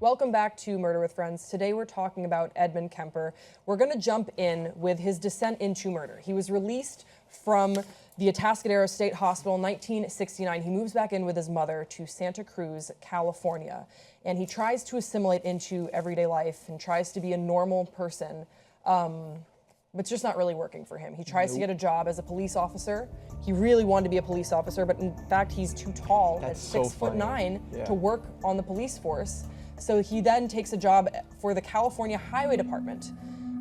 Welcome back to Murder with Friends. Today we're talking about Edmund Kemper. We're going to jump in with his descent into murder. He was released from the Atascadero State Hospital in 1969. He moves back in with his mother to Santa Cruz, California, and he tries to assimilate into everyday life and tries to be a normal person, but it's just not really working for him. He tries to get a job as a police officer. He really wanted to be a police officer, but in fact he's too tall at 6'9" to work on the police force. So he then takes a job for the California Highway Department.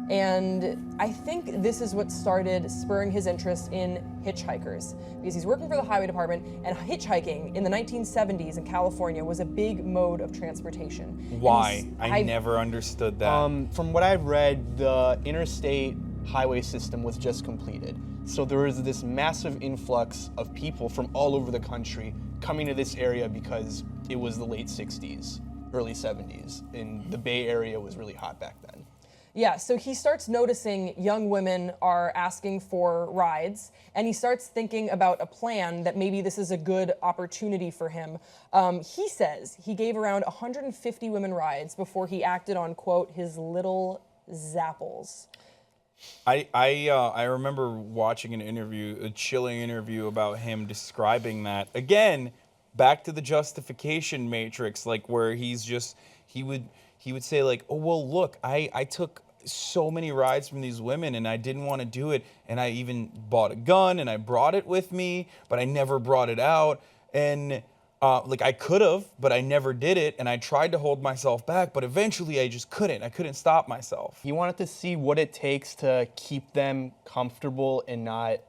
And I think this is what started spurring his interest in hitchhikers, because he's working for the highway department, and hitchhiking in the 1970s in California was a big mode of transportation. Why? I never understood that. From what I've read, the interstate highway system was just completed. So there was this massive influx of people from all over the country coming to this area because it was the late 60s, early 70s, and the Bay Area was really hot back then. Yeah, so he starts noticing young women are asking for rides, and he starts thinking about a plan that maybe this is a good opportunity for him. He says he gave around 150 women rides before he acted on, quote, his little zapples. I remember watching an interview, a chilling interview about him describing that. Again, back to the justification matrix, like where he would say like, oh, well, look, I took so many rides from these women and I didn't want to do it, and I even bought a gun and I brought it with me, but I never brought it out, and like I could have, but I never did it, and I tried to hold myself back, but eventually I just couldn't. I couldn't stop myself. He wanted to see what it takes to keep them comfortable and not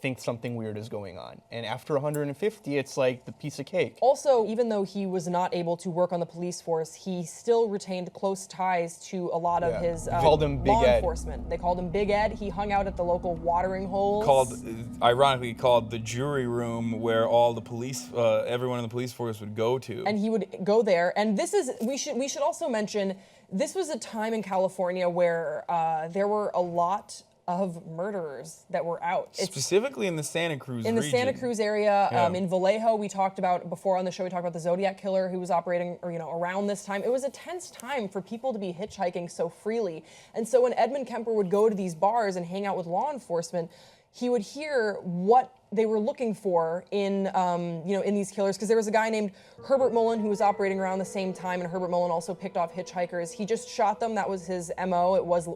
think something weird is going on. And after 150, it's like the piece of cake. Also, even though he was not able to work on the police force, he still retained close ties to a lot of his called him Big law Ed. enforcement. They called him Big Ed. He hung out at the local watering holes. Ironically called the jury room, where all the police, everyone in the police force would go to. And he would go there. And this is, we should also mention, this was a time in California where there were a lot of murderers that were out. Specifically in the Santa Cruz region. In the Santa Cruz area, in Vallejo, we talked about, before on the show, we talked about the Zodiac killer who was operating, or, around this time. It was a tense time for people to be hitchhiking so freely. And so when Edmund Kemper would go to these bars and hang out with law enforcement, he would hear what they were looking for in, in these killers, because there was a guy named Herbert Mullen who was operating around the same time, and Herbert Mullen also picked off hitchhikers. He just shot them. That was his MO. It was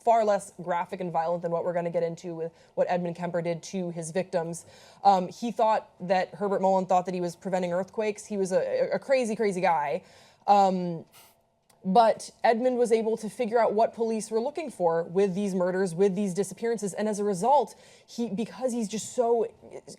far less graphic and violent than what we're going to get into with what Edmund Kemper did to his victims. He thought that, Herbert Mullen thought that he was preventing earthquakes. He was a crazy, crazy guy. But Edmund was able to figure out what police were looking for with these murders, with these disappearances, and as a result, because he's just so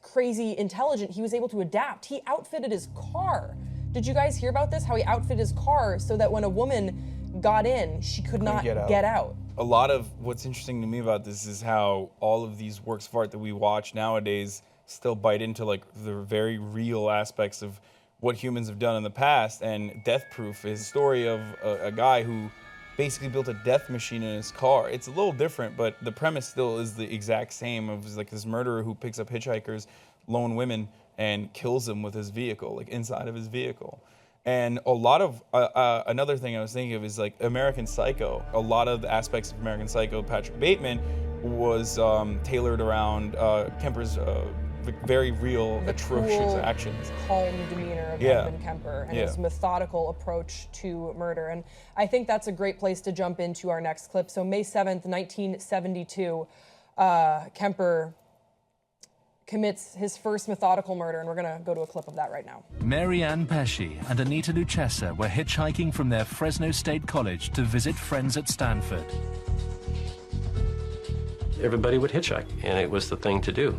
crazy intelligent, he was able to adapt. He outfitted his car. Did you guys hear about this? How he outfitted his car so that when a woman got in, she could not get out. A lot of what's interesting to me about this is how all of these works of art that we watch nowadays still bite into like the very real aspects of what humans have done in the past. And Death Proof is a story of a guy who basically built a death machine in his car. It's a little different, but the premise still is the exact same, of like this murderer who picks up hitchhikers, lone women, and kills them with his vehicle, like inside of his vehicle. And a lot of, another thing I was thinking of is like American Psycho. A lot of the aspects of American Psycho, Patrick Bateman, was tailored around Kemper's very real, atrocious actions. Calm demeanor of Edmund Kemper and his methodical approach to murder. And I think that's a great place to jump into our next clip. So May 7th, 1972, Kemper commits his first methodical murder, and we're going to go to a clip of that right now. Mary Ann Pesci and Anita Luchessa were hitchhiking from their Fresno State College to visit friends at Stanford. Everybody would hitchhike, and it was the thing to do.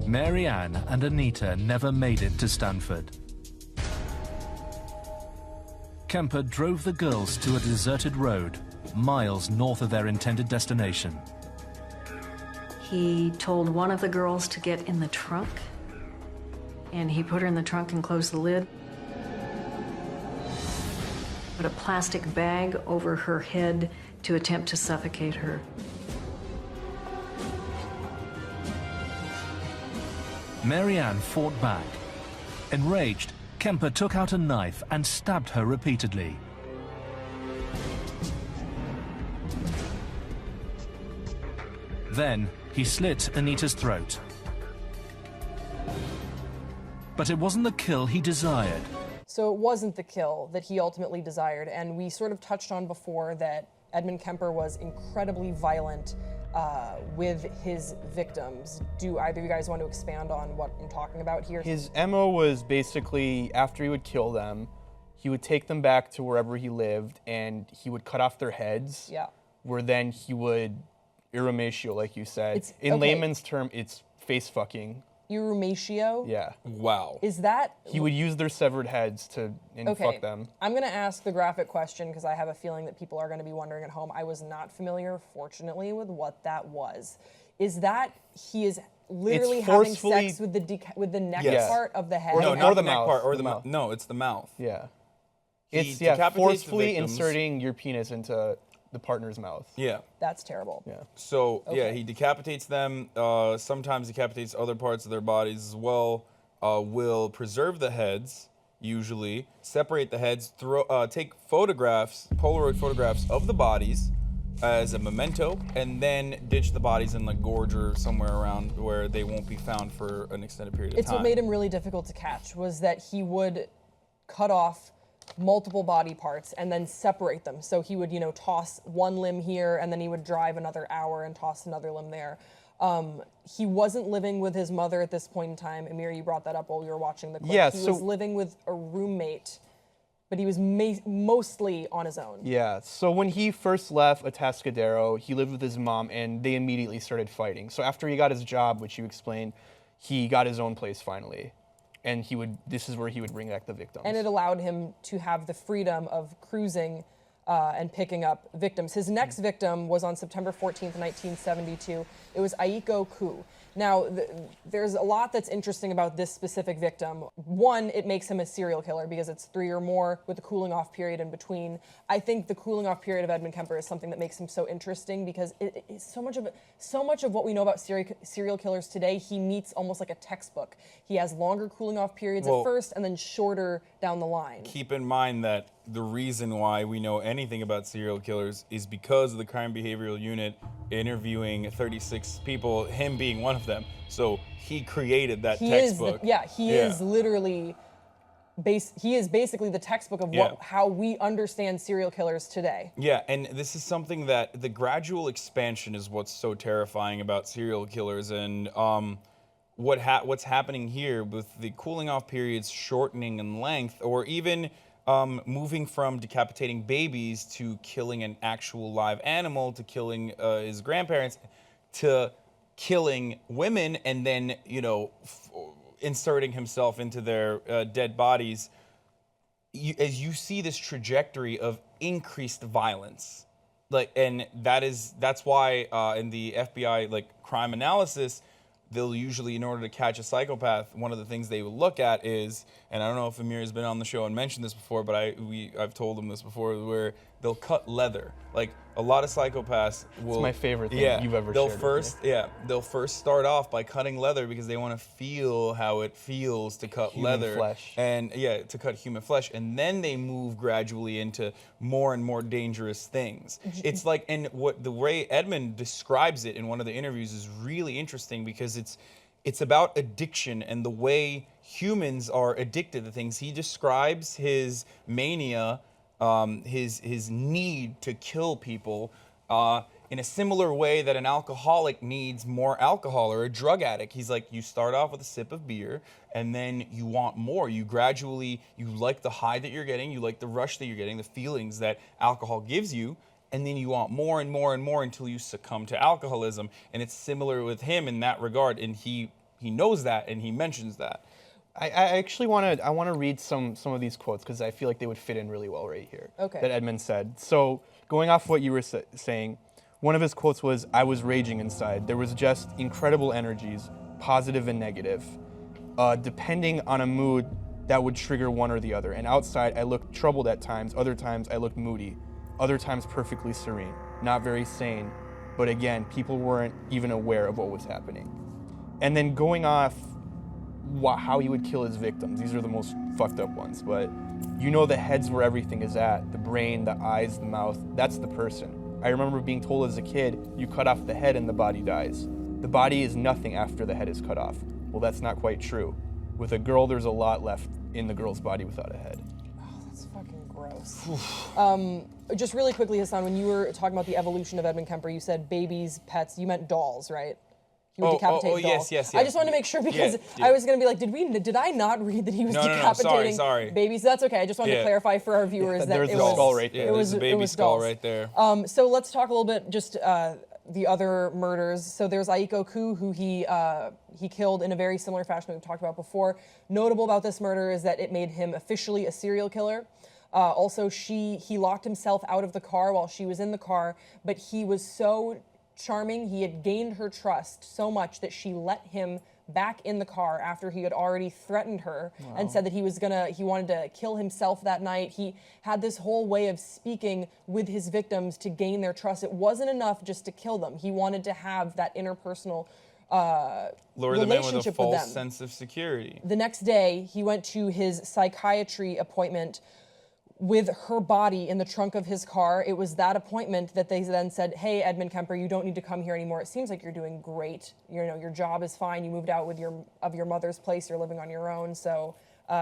Mary Ann and Anita never made it to Stanford. Kemper drove the girls to a deserted road, miles north of their intended destination. He told one of the girls to get in the trunk, and he put her in the trunk and closed the lid. Put a plastic bag over her head to attempt to suffocate her. Mary Ann fought back. Enraged, Kemper took out a knife and stabbed her repeatedly. Then he slit Anita's throat. But it wasn't the kill he desired. So it wasn't the kill that he ultimately desired, and we sort of touched on before that Edmund Kemper was incredibly violent with his victims. Do either of you guys want to expand on what I'm talking about here? His MO was basically, after he would kill them, he would take them back to wherever he lived, and he would cut off their heads. Yeah. Where then he would Irumatio, like you said. In layman's term, it's face fucking. Irumatio? Yeah. Wow. Is that... He would use their severed heads to fuck them. I'm going to ask the graphic question because I have a feeling that people are going to be wondering at home. I was not familiar, fortunately, with what that was. Is that he is literally having sex with the neck part of the head? No, not the neck mouth, part, or the mouth. No, it's the mouth. Yeah. He It's decapitates forcefully the victims. inserting your penis into the partner's mouth. Yeah. That's terrible. Yeah. So, yeah, he decapitates them, sometimes decapitates other parts of their bodies as well, will preserve the heads, usually, separate the heads, take photographs, Polaroid photographs of the bodies as a memento, and then ditch the bodies in the gorge or somewhere around where they won't be found for an extended period of time. It's what made him really difficult to catch, was that he would cut off multiple body parts and then separate them. So he would, toss one limb here and then he would drive another hour and toss another limb there. He wasn't living with his mother at this point in time. Amir, you brought that up while we were watching the clip. Yeah, he was living with a roommate, but he was mostly on his own. Yeah, so when he first left Atascadero, he lived with his mom and they immediately started fighting. So after he got his job, which you explained, he got his own place finally. And this is where he would bring back the victims. And it allowed him to have the freedom of cruising and picking up victims. His next victim was on September 14th, 1972. It was Aiko Ku. Now, there's a lot that's interesting about this specific victim. One, it makes him a serial killer because it's 3 or more with a cooling off period in between. I think the cooling off period of Edmund Kemper is something that makes him so interesting because it's so much of what we know about serial killers today, he meets almost like a textbook. He has longer cooling off periods at first and then shorter down the line. Keep in mind that the reason why we know anything about serial killers is because of the crime behavioral unit interviewing 36 people, him being one of them. So he created that textbook. He is literally he is basically the textbook of how we understand serial killers today. Yeah, and this is something that the gradual expansion is what's so terrifying about serial killers, and what's happening here with the cooling off periods shortening in length, or even moving from decapitating babies to killing an actual live animal, to killing his grandparents, to killing women, and then inserting himself into their dead bodies. As you see this trajectory of increased violence, and that's why in the FBI crime analysis, they'll usually, in order to catch a psychopath, one of the things they will look at is, and I don't know if Amir has been on the show and mentioned this before, but I've told him this before, where they'll cut leather. Like, a lot of psychopaths will... It's my favorite thing you've ever shared with me. They'll first start off by cutting leather because they want to feel how it feels to cut leather. Flesh. And, to cut human flesh. And then they move gradually into more and more dangerous things. It's like, and the way Edmund describes it in one of the interviews is really interesting because it's about addiction and the way humans are addicted to things. He describes his mania, his need to kill people in a similar way that an alcoholic needs more alcohol, or a drug addict. He's like, you start off with a sip of beer and then you want more. You like the high that you're getting, you like the rush that you're getting, the feelings that alcohol gives you, and then you want more and more and more until you succumb to alcoholism. And it's similar with him in that regard, and he knows that and he mentions that. I actually want to read some of these quotes because I feel like they would fit in really well right here. Okay. That Edmund said. So going off what you were saying, one of his quotes was, "I was raging inside. There was just incredible energies, positive and negative, depending on a mood that would trigger one or the other. And outside, I looked troubled at times. Other times, I looked moody. Other times, perfectly serene. Not very sane. But again, people weren't even aware of what was happening." And then going off how he would kill his victims. These are the most fucked up ones, but you know the head's where everything is at. The brain, the eyes, the mouth, that's the person. I remember being told as a kid, you cut off the head and the body dies. The body is nothing after the head is cut off. Well, that's not quite true. With a girl, there's a lot left in the girl's body without a head. Oh, that's fucking gross. Just really quickly, Hasan, when you were talking about the evolution of Edmund Kemper, you said babies, pets, you meant dolls, right? He would decapitate dolls. Yes. I just wanted to make sure because Yeah. I was going to be like, did I not read that he was decapitating sorry. babies? That's okay. I just wanted to clarify for our viewers that there's it the was skull right there. It was a baby skull dolls. right there. So let's talk a little bit just the other murders. So there's Nikoui, who he killed in a very similar fashion that we've talked about before. Notable about this murder is that it made him officially a serial killer. Also, he locked himself out of the car while she was in the car, but he was so charming, he had gained her trust so much that she let him back in the car after he had already threatened her and said that he wanted to kill himself that night. He had this whole way of speaking with his victims to gain their trust. It wasn't enough just to kill them. He wanted to have that interpersonal Lure them in with a relationship with false them. sense of security. The next day, he went to his psychiatry appointment with her body in the trunk of his car. It was that appointment that they then said, hey, Edmund Kemper, you don't need to come here anymore. It seems like you're doing great. Your job is fine. You moved out of your mother's place. You're living on your own. So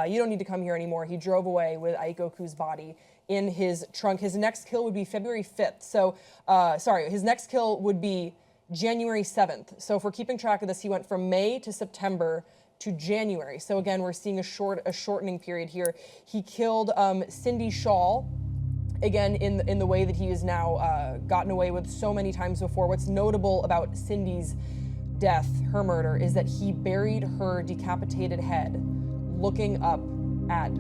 you don't need to come here anymore. He drove away with Nikoui's body in his trunk. His next kill would be February 5th. So, his next kill would be January 7th. So if we're keeping track of this, he went from May to September to January. So again, we're seeing a shortening period here. He killed Cindy Shaw, again, in the way that he has now gotten away with so many times before. What's notable about Cindy's death, her murder, is that he buried her decapitated head looking up at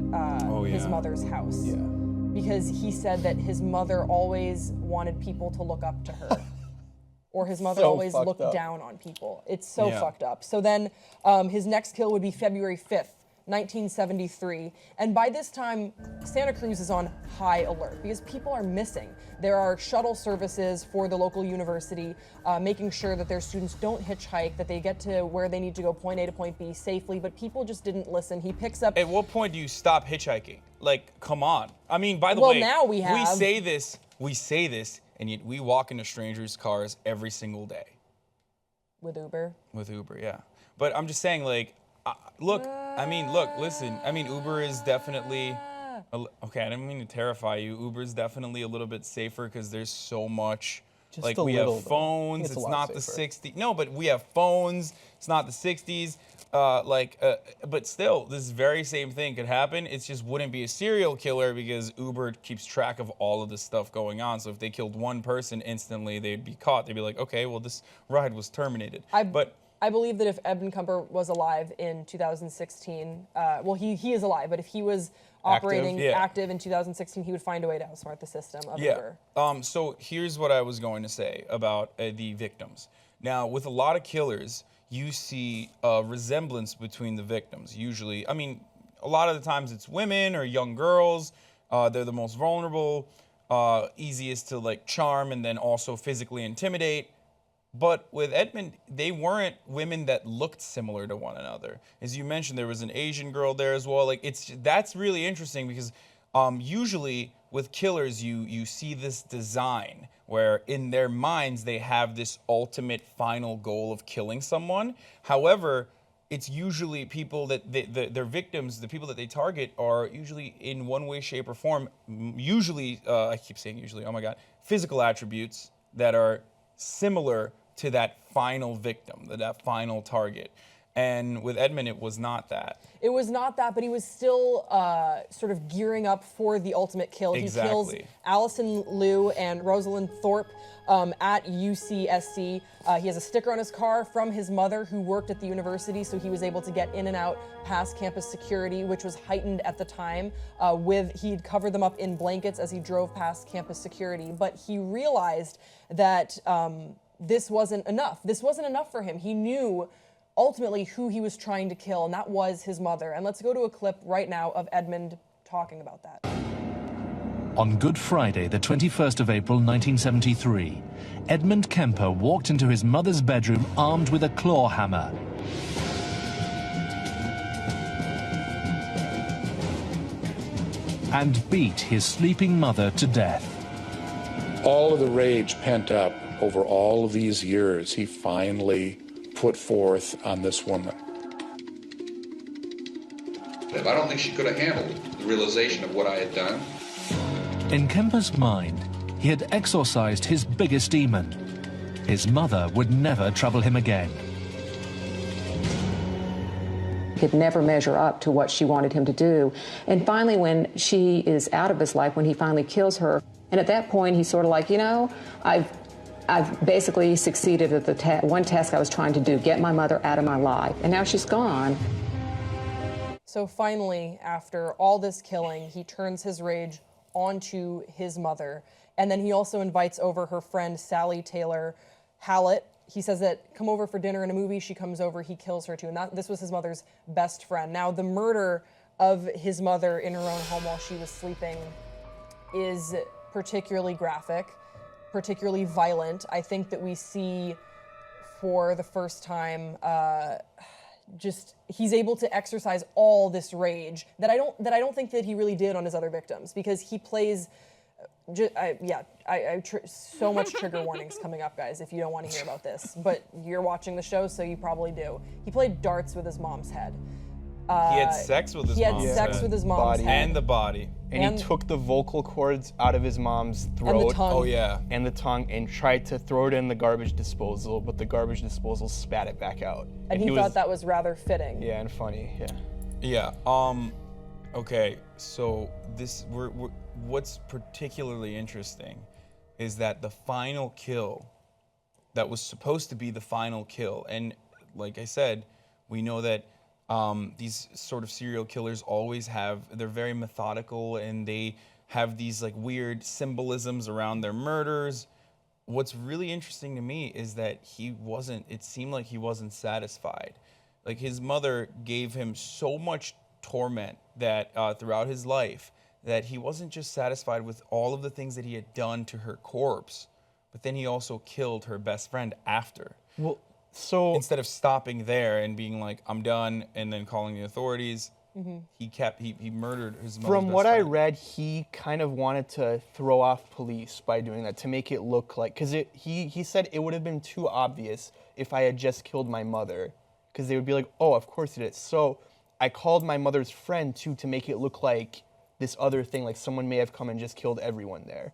his mother's house. Yeah. Because he said that his mother always wanted people to look up to her. Or his mother So always fucked looked up. down on people. It's so Yeah. fucked up. So then his next kill would be February 5th, 1973. And by this time, Santa Cruz is on high alert because people are missing. There are shuttle services for the local university, making sure that their students don't hitchhike, that they get to where they need to go, point A to point B, safely, but people just didn't listen. He picks up... At what point do you stop hitchhiking? Like, come on. I mean, by the Well, way, now we have- we say this, and yet we walk into strangers' cars every single day. With Uber. With Uber, yeah. But I'm just saying, like, listen. I mean, Uber is definitely... Okay, I didn't mean to terrify you. Uber is definitely a little bit safer because there's so much... Just like, a we little, have though. phones. It's a It's lot not the safer. 60s. No, but we have phones. It's not the 60s. But still, this very same thing could happen. It just wouldn't be a serial killer because Uber keeps track of all of this stuff going on. So if they killed one person instantly, they'd be caught. They'd be like, okay, well, this ride was terminated. I believe that if Edmund Kemper was alive in 2016, he is alive, but if he was operating active in 2016, he would find a way to outsmart the system of Uber. So here's what I was going to say about the victims. Now, with a lot of killers, you see a resemblance between the victims. Usually, I mean, a lot of the times it's women or young girls. They're the most vulnerable, easiest to like charm and then also physically intimidate. But with Edmund, they weren't women that looked similar to one another. As you mentioned, there was an Asian girl there as well. Like that's really interesting because usually with killers, you see this design where in their minds they have this ultimate final goal of killing someone. However, it's usually people that their victims, the people that they target, are usually in one way, shape, or form. Usually, I keep saying usually. Oh my God, physical attributes that are similar to that final victim, that final target. And with Edmund, it was not that. It was not that, but he was still sort of gearing up for the ultimate kill. Exactly. He kills Allison Liu and Rosalind Thorpe at UCSC. He has a sticker on his car from his mother who worked at the university, so he was able to get in and out past campus security, which was heightened at the time. He'd covered them up in blankets as he drove past campus security, but he realized that this wasn't enough. This wasn't enough for him. He knew ultimately who he was trying to kill, and that was his mother. And let's go to a clip right now of Edmund talking about that. On Good Friday, the 21st of April, 1973, Edmund Kemper walked into his mother's bedroom armed with a claw hammer. and beat his sleeping mother to death. All of the rage pent up over all of these years, he finally put forth on this woman. I don't think she could have handled the realization of what I had done. In Kemper's mind, he had exorcised his biggest demon. His mother would never trouble him again. He could never measure up to what she wanted him to do. And finally, when she is out of his life, when he finally kills her, and at that point, he's sort of like, you know, I've basically succeeded at the one task I was trying to do, get my mother out of my life. And now she's gone. So finally, after all this killing, he turns his rage onto his mother. And then he also invites over her friend, Sally Taylor Hallett. He says that, come over for dinner in a movie. She comes over, he kills her too. And this was his mother's best friend. Now, the murder of his mother in her own home while she was sleeping is particularly graphic, particularly violent. I think that we see for the first time just he's able to exercise all this rage that I don't think that he really did on his other victims, because he plays so much trigger warnings coming up, guys, if you don't want to hear about this, but you're watching the show, so you probably do. He played darts with his mom's head. He had sex with his mom's head. He had sex with his mom's head. And the body. And he took the vocal cords out of his mom's throat. And the tongue. Oh, yeah. And the tongue, and tried to throw it in the garbage disposal, but the garbage disposal spat it back out. And he thought that was rather fitting. Yeah, and funny, yeah. Yeah, okay, so what's particularly interesting is that the final kill that was supposed to be the final kill, and like I said, we know that these sort of serial killers they're very methodical, and they have these like weird symbolisms around their murders. What's really interesting to me is that it seemed like he wasn't satisfied. Like, his mother gave him so much torment that throughout his life, that he wasn't just satisfied with all of the things that he had done to her corpse, but then he also killed her best friend after. Well, so instead of stopping there and being like, I'm done, and then calling the authorities, he murdered his mother's from best what I friend. read, he kind of wanted to throw off police by doing that, to make it look like, because he said it would have been too obvious if I had just killed my mother, because they would be like, oh, of course it is. So I called my mother's friend too, to make it look like this other thing, like someone may have come and just killed everyone there.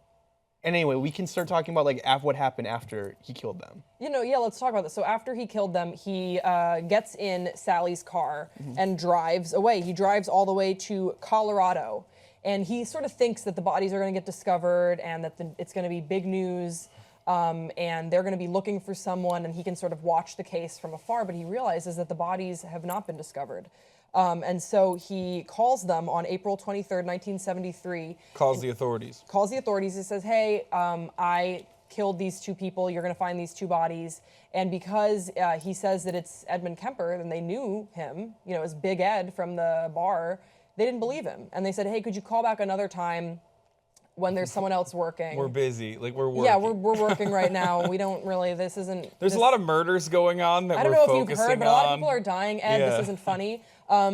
And anyway, we can start talking about like what happened after he killed them. Let's talk about this. So after he killed them, he gets in Sally's car and drives away. He drives all the way to Colorado, and he sort of thinks that the bodies are going to get discovered and that it's going to be big news, and they're going to be looking for someone, and he can sort of watch the case from afar, but he realizes that the bodies have not been discovered. And so he calls them on April 23rd, 1973. Calls the authorities. He says, hey, I killed these two people. You're going to find these two bodies. And because he says that it's Edmund Kemper, and they knew him, as Big Ed from the bar, they didn't believe him. And they said, hey, could you call back another time when there's someone else working? We're busy. Like, we're working. Yeah, we're working right now. We don't really, There's a lot of murders going on that we're focusing on. I don't know if you've heard, but a lot of people are dying. Ed, Yeah. This isn't funny.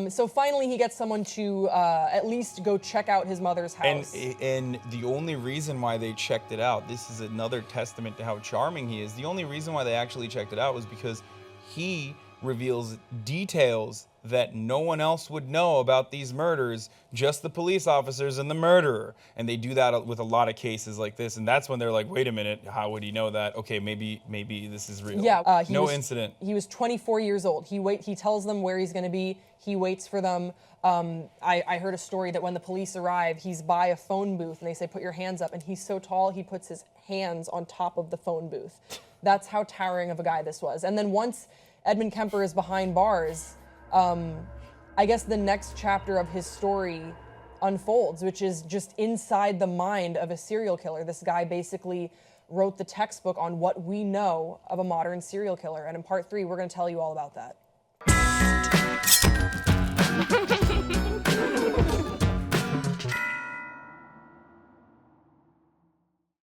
So finally he gets someone to at least go check out his mother's house. And the only reason why they checked it out, this is another testament to how charming he is. The only reason why they actually checked it out was because he reveals details that no one else would know about these murders, just the police officers and the murderer. And they do that with a lot of cases like this. And that's when they're like, wait a minute, how would he know that? Okay, maybe this is real. Yeah, incident. He was 24 years old. He tells them where he's going to be. He waits for them. I heard a story that when the police arrive, he's by a phone booth and they say, put your hands up. And he's so tall, he puts his hands on top of the phone booth. That's how towering of a guy this was. And then once Edmund Kemper is behind bars, I guess the next chapter of his story unfolds, which is just inside the mind of a serial killer. This guy basically wrote the textbook on what we know of a modern serial killer. And in part 3, we're going to tell you all about that.